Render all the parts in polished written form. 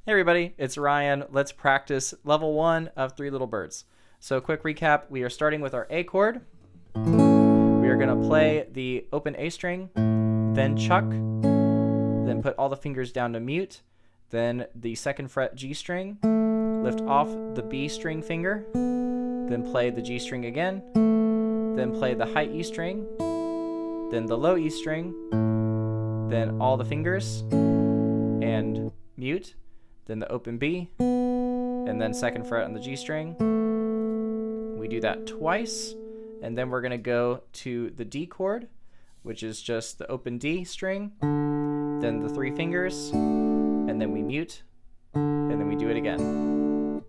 Hey everybody, it's Ryan. Let's practice level 1 of Three Little Birds. So quick recap, we are starting with our A chord. We are going to play the open A string, then chuck, then put all the fingers down to mute, then the 2nd fret G string, lift off the B string finger, then play the G string again, then play the high E string, then the low E string, then all the fingers, and mute, then the open B, and then 2nd fret on the G string. We do that twice, and then we're going to go to the D chord, which is just the open D string, then the 3 fingers, and then we mute, and then we do it again.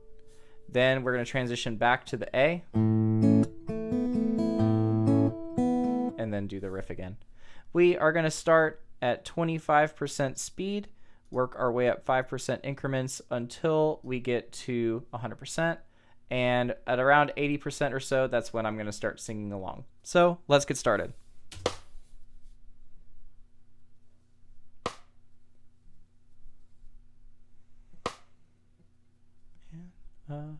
Then we're going to transition back to the A, and then do the riff again. We are going to start at 25% speed, work our way up 5% increments until we get to 100%. And at around 80% or so, that's when I'm going to start singing along. So let's get started. And,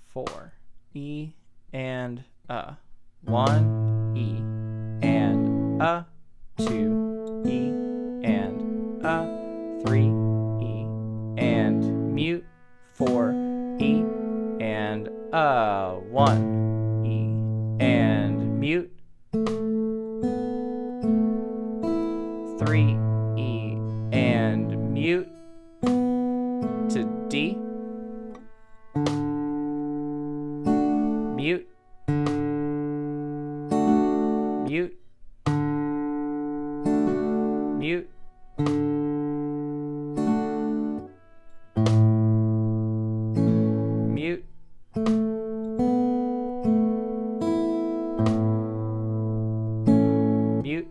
4, E, and 1, E, and 2, E, and 3, E, and mute, 4, E, and 1, E, and mute, 3, E, and mute, to D, mute, mute, mute, mute, mute.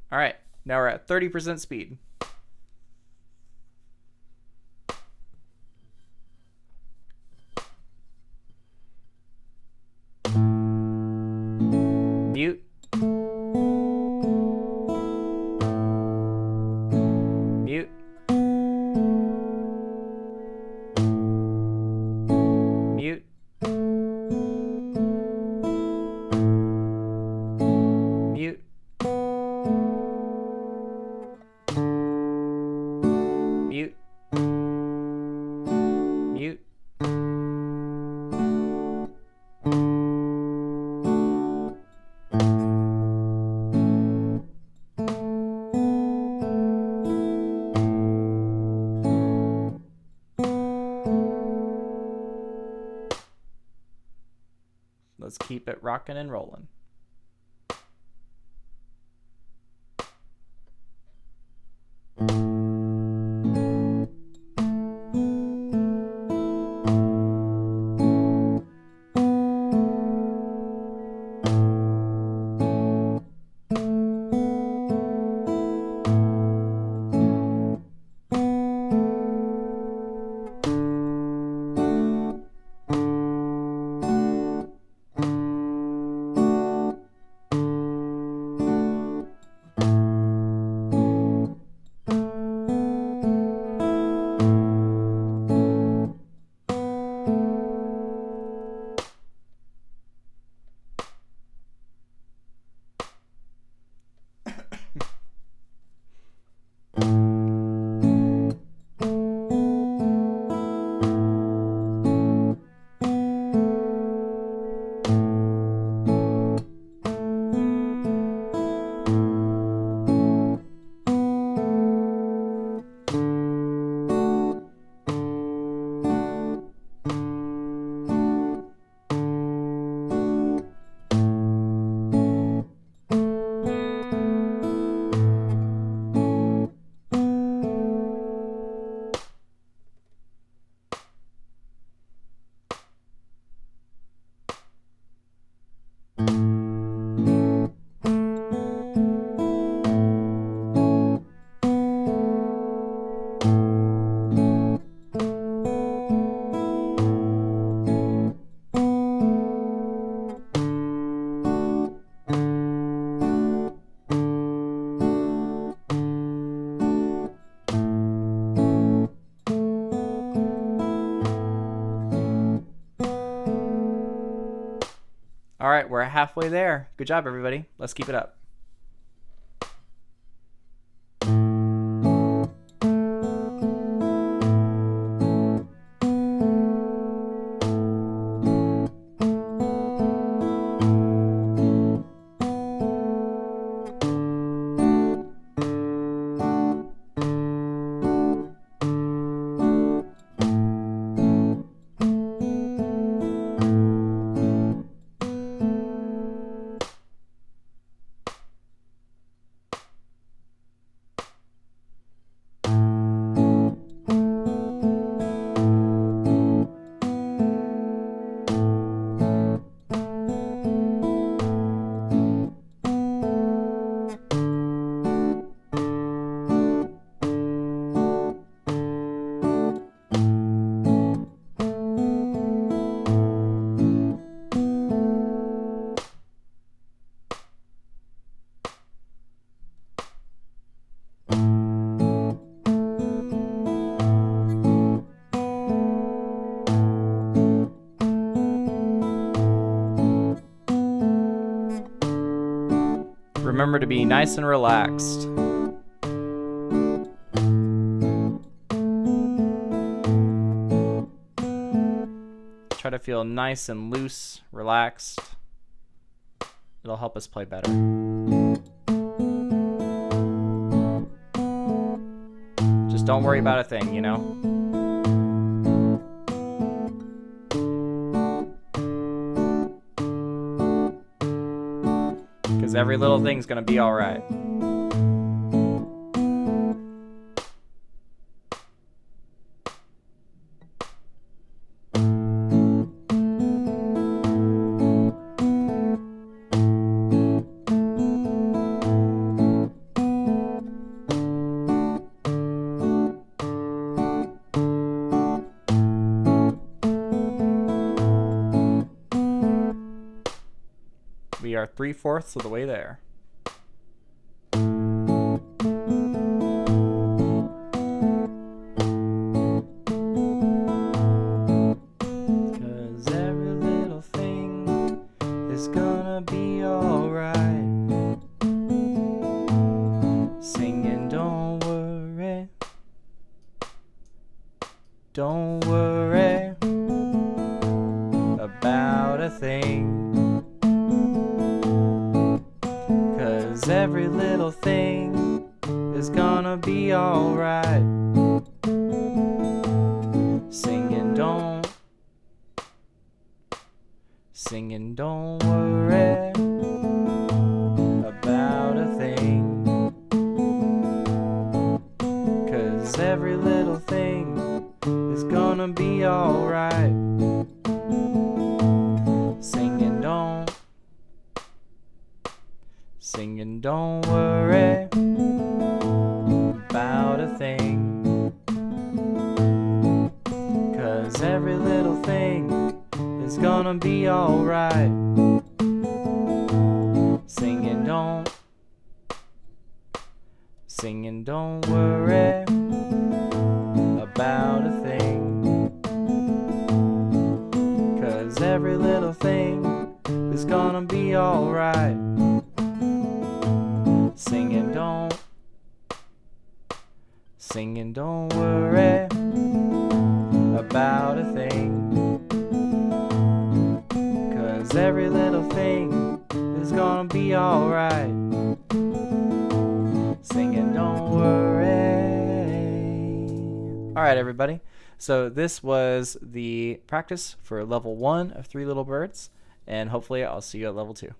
All right, now we're at 30% speed. Mute, mute, mute, mute, mute, mute, let's keep it rocking and rolling. right, we're halfway there. Good job, everybody. Let's keep it up. Remember to be nice and relaxed. Try to feel nice and loose, relaxed. It'll help us play better. Just don't worry about a thing, you know? Because every little thing's gonna be all right. We are 3/4 of the way there. Cause every little thing is gonna be alright. Singing, don't worry. Don't worry about a thing. Every little thing is gonna be alright. Singing, don't worry about a thing. 'Cause every little thing is gonna be alright. Singing, don't worry about a thing. 'Cause every little thing is gonna be alright. Singing, don't worry about a thing. 'Cause every little thing is gonna be alright. Singing, don't worry about a thing. 'Cause every little thing is gonna be alright. Singing, don't worry. Alright, everybody. So this was the practice for level 1 of Three Little Birds, and hopefully I'll see you at level 2.